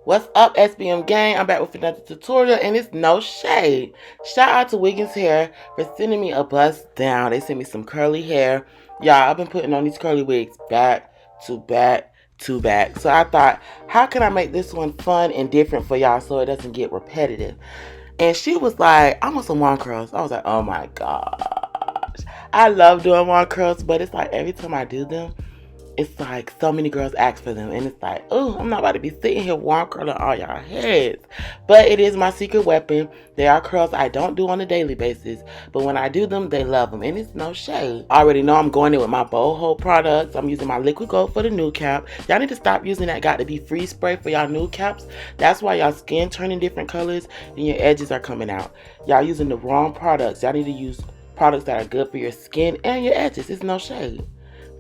What's up, SBM gang? I'm back with another tutorial, and it's no shade. Shout out to Wiggins Hair for sending me a bust down. They sent me some curly hair. Y'all, I've been putting on these curly wigs back to back to back. So I thought, how can I make this one fun and different for y'all so it doesn't get repetitive? And she was like, I want some wand curls. I was like, oh my gosh. I love doing wand curls, but it's like every time I do them, it's like so many girls ask for them, and it's like, oh, I'm not about to be sitting here wand curling all y'all heads. But it is my secret weapon. They are curls I don't do on a daily basis, but when I do them, they love them, and it's no shade. I already know I'm going in with my boho products. I'm using my liquid gold for the nude cap. Y'all need to stop using that got to be free spray for y'all nude caps. That's why y'all skin turning different colors and your edges are coming out. Y'all using the wrong products. Y'all need to use products that are good for your skin and your edges. It's no shade.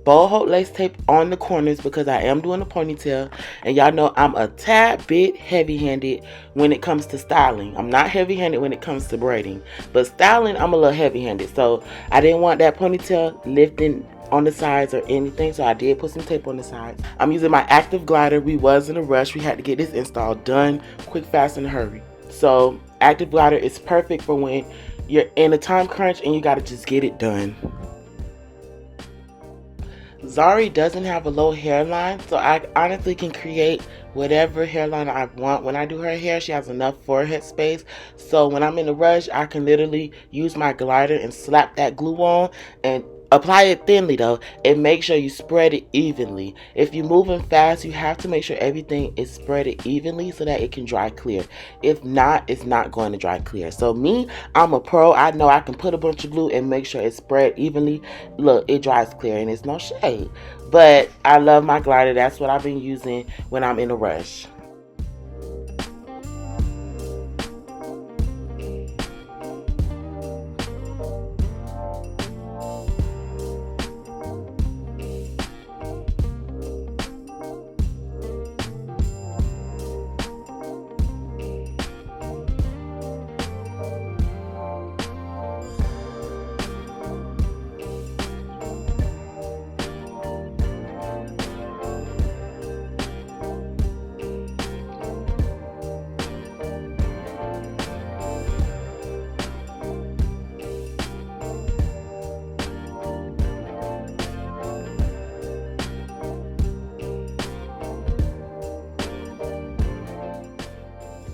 Boho lace tape on the corners because I am doing a ponytail, and y'all know I'm a tad bit heavy-handed when it comes to styling. I'm not heavy-handed when it comes to braiding, but styling I'm a little heavy-handed, so I didn't want that ponytail lifting on the sides or anything, so I did put some tape on the sides. I'm using my active glider. We was in a rush. We had to get this install done quick, fast, and hurry. So active glider is perfect for when you're in a time crunch and you gotta just get it done. Zari doesn't have a low hairline, so I honestly can create whatever hairline I want. When I do her hair, she has enough forehead space, so when I'm in a rush, I can literally use my glider and slap that glue on and apply it thinly though, and make sure you spread it evenly. If you're moving fast, you have to make sure everything is spread evenly so that it can dry clear. If not, it's not going to dry clear. So me, I'm a pro. I know I can put a bunch of glue and make sure it's spread evenly. Look, it dries clear and it's no shade. But I love my glider. That's what I've been using when I'm in a rush.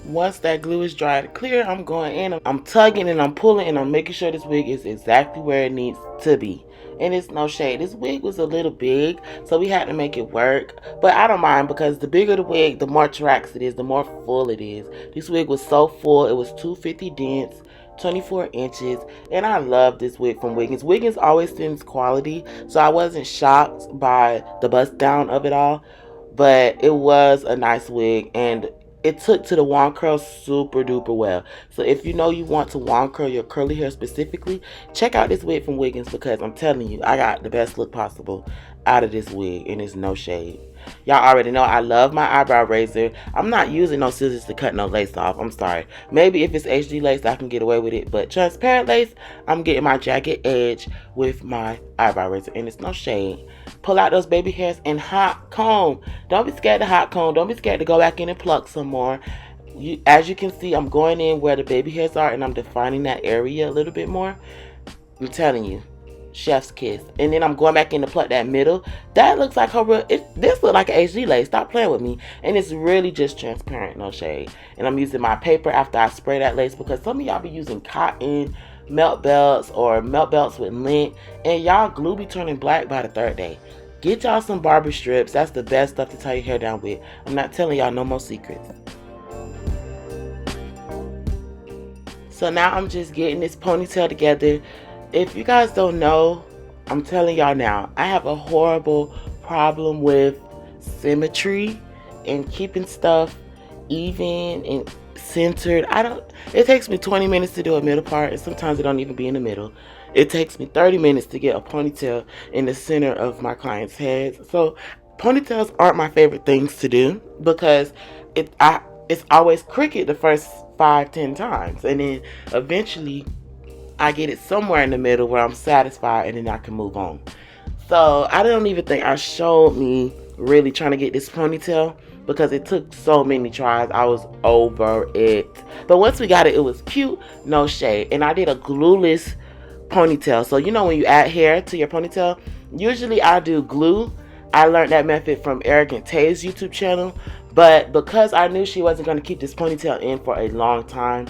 Once that glue is dried clear, I'm going in, I'm tugging and I'm pulling and I'm making sure this wig is exactly where it needs to be. And it's no shade. This wig was a little big, so we had to make it work. But I don't mind because the bigger the wig, the more tracks it is, the more full it is. This wig was so full. It was 250 dents, 24 inches, and I love this wig from Wiggins. Wiggins always sends quality, so I wasn't shocked by the bust down of it all. But it was a nice wig, and it took to the wand curl super duper well. So if you know you want to wand curl your curly hair specifically, check out this wig from Wiggins because I'm telling you, I got the best look possible out of this wig, and it's no shade. Y'all already know I love my eyebrow razor. I'm not using no scissors to cut no lace off. I'm sorry. Maybe if it's HD lace, I can get away with it. But transparent lace, I'm getting my jagged edge with my eyebrow razor. And it's no shade. Pull out those baby hairs and hot comb. Don't be scared to hot comb. Don't be scared to go back in and pluck some more. As you can see, I'm going in where the baby hairs are and I'm defining that area a little bit more. I'm telling you. Chef's kiss. And then I'm going back in to pluck that middle. That looks like her real, this look like an HD lace. Stop playing with me. And it's really just transparent, no shade. And I'm using my paper after I spray that lace because some of y'all be using cotton melt belts or melt belts with lint, and y'all glue be turning black by the third day. Get y'all some barber strips. That's the best stuff to tie your hair down with. I'm not telling y'all no more secrets. So now I'm just getting this ponytail together. If you guys don't know, I'm telling y'all now, I have a horrible problem with symmetry and keeping stuff even and centered. It takes me 20 minutes to do a middle part, and sometimes it don't even be in the middle. It takes me 30 minutes to get a ponytail in the center of my client's heads. So ponytails aren't my favorite things to do because it's always crooked the first 5-10 times, and then eventually I get it somewhere in the middle where I'm satisfied and then I can move on. So I don't even think I showed me really trying to get this ponytail because it took so many tries. I was over it. But once we got it, it was cute, no shade. And I did a glueless ponytail. So you know when you add hair to your ponytail, usually I do glue. I learned that method from Arrogant Tay's YouTube channel. But because I knew she wasn't going to keep this ponytail in for a long time,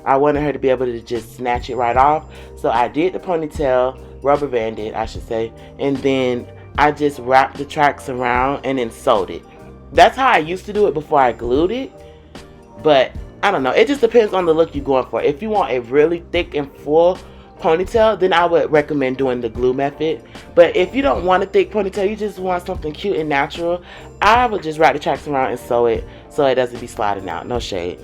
I wanted her to be able to just snatch it right off. So I did the ponytail, rubber banded I should say, and then I just wrapped the tracks around and then sewed it. That's how I used to do it before I glued it. But I don't know, it just depends on the look you're going for. If you want a really thick and full ponytail, then I would recommend doing the glue method. But if you don't want a thick ponytail, you just want something cute and natural, I would just wrap the tracks around and sew it so it doesn't be sliding out, no shade.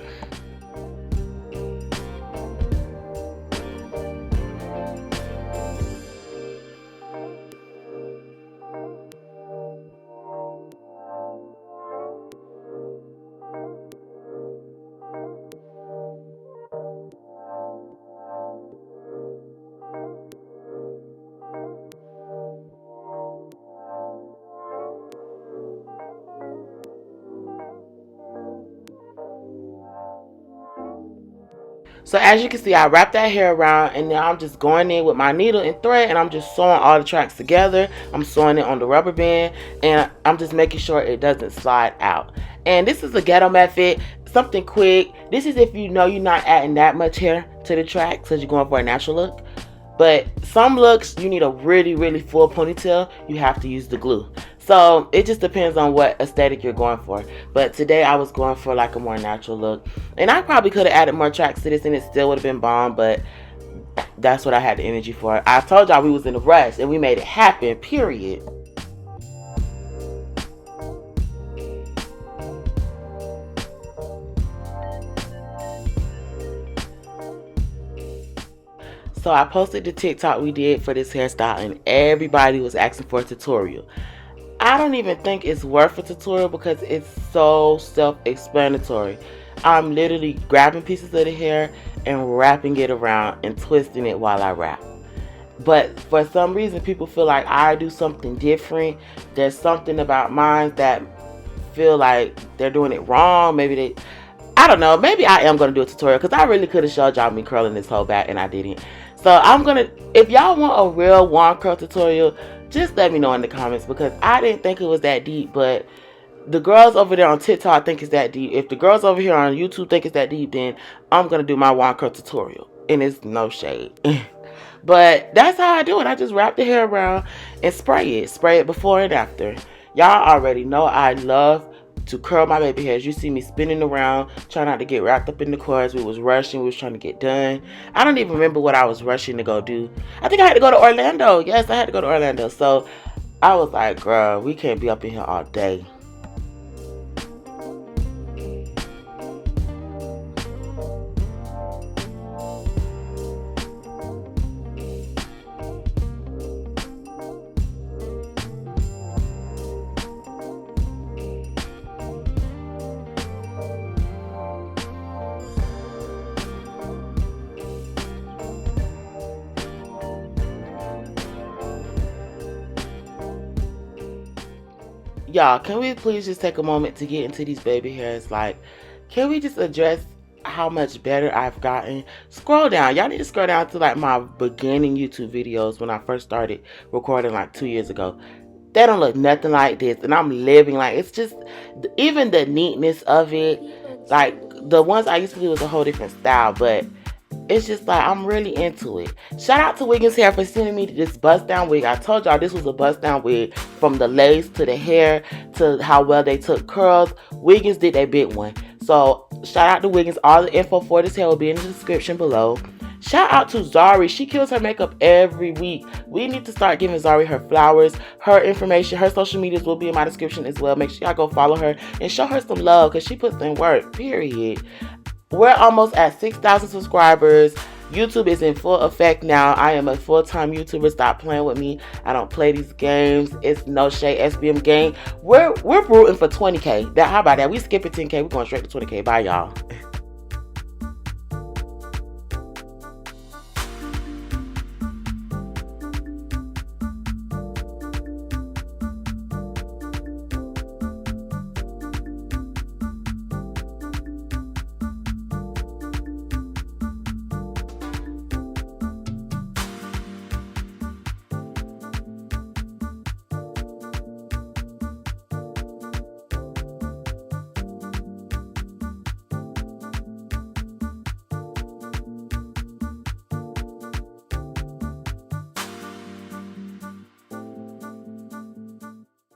So as you can see, I wrapped that hair around, and now I'm just going in with my needle and thread, and I'm just sewing all the tracks together. I'm sewing it on the rubber band, and I'm just making sure it doesn't slide out. And this is a ghetto method, something quick. This is if you know you're not adding that much hair to the track because you're going for a natural look. But some looks, you need a really, really full ponytail, you have to use the glue. So it just depends on what aesthetic you're going for. But today I was going for like a more natural look. And I probably could have added more tracks to this and it still would have been bomb, but that's what I had the energy for. I told y'all we was in a rush and we made it happen, period. So I posted the TikTok we did for this hairstyle and everybody was asking for a tutorial. I don't even think it's worth a tutorial because it's so self-explanatory. I'm literally grabbing pieces of the hair and wrapping it around and twisting it while I wrap. But for some reason people feel like I do something different. There's something about mine that feel like they're doing it wrong. Maybe I don't know, maybe I am going to do a tutorial because I really could have showed y'all me curling this whole back and I didn't. So if y'all want a real wand curl tutorial, just let me know in the comments because I didn't think it was that deep, but the girls over there on TikTok think it's that deep. If the girls over here on YouTube think it's that deep, then I'm going to do my wand curl tutorial. And it's no shade. But that's how I do it. I just wrap the hair around and spray it. Spray it before and after. Y'all already know I love to curl my baby hairs. You see me spinning around, trying not to get wrapped up in the cords. We was rushing, we was trying to get done. I don't even remember what I was rushing to go do. I think I had to go to Orlando. Yes, I had to go to Orlando. So I was like, girl, we can't be up in here all day. Y'all, can we please just take a moment to get into these baby hairs? Like, can we just address how much better I've gotten? Scroll down. Y'all need to scroll down to like my beginning YouTube videos when I first started recording like 2 years ago. They don't look nothing like this, and I'm living like, it's just, even the neatness of it, like the ones I used to do was a whole different style, but it's just like, I'm really into it. Shout out to Wiggins hair for sending me this bust down wig. I told y'all this was a bust down wig, from the lace to the hair to how well they took curls. Wiggins did that big one. So shout out to Wiggins. All the info for this hair will be in the description below. Shout out to Zari. She kills her makeup every week. We need to start giving Zari her flowers. Her information, her social medias will be in my description as well. Make sure y'all go follow her and show her some love because she puts in work, period. We're almost at 6,000 subscribers. YouTube is in full effect now. I am a full-time YouTuber. Stop playing with me. I don't play these games. It's no shade SBM gang. We're rooting for 20K. How about that? We skipping 10K. We're going straight to 20K. Bye, y'all.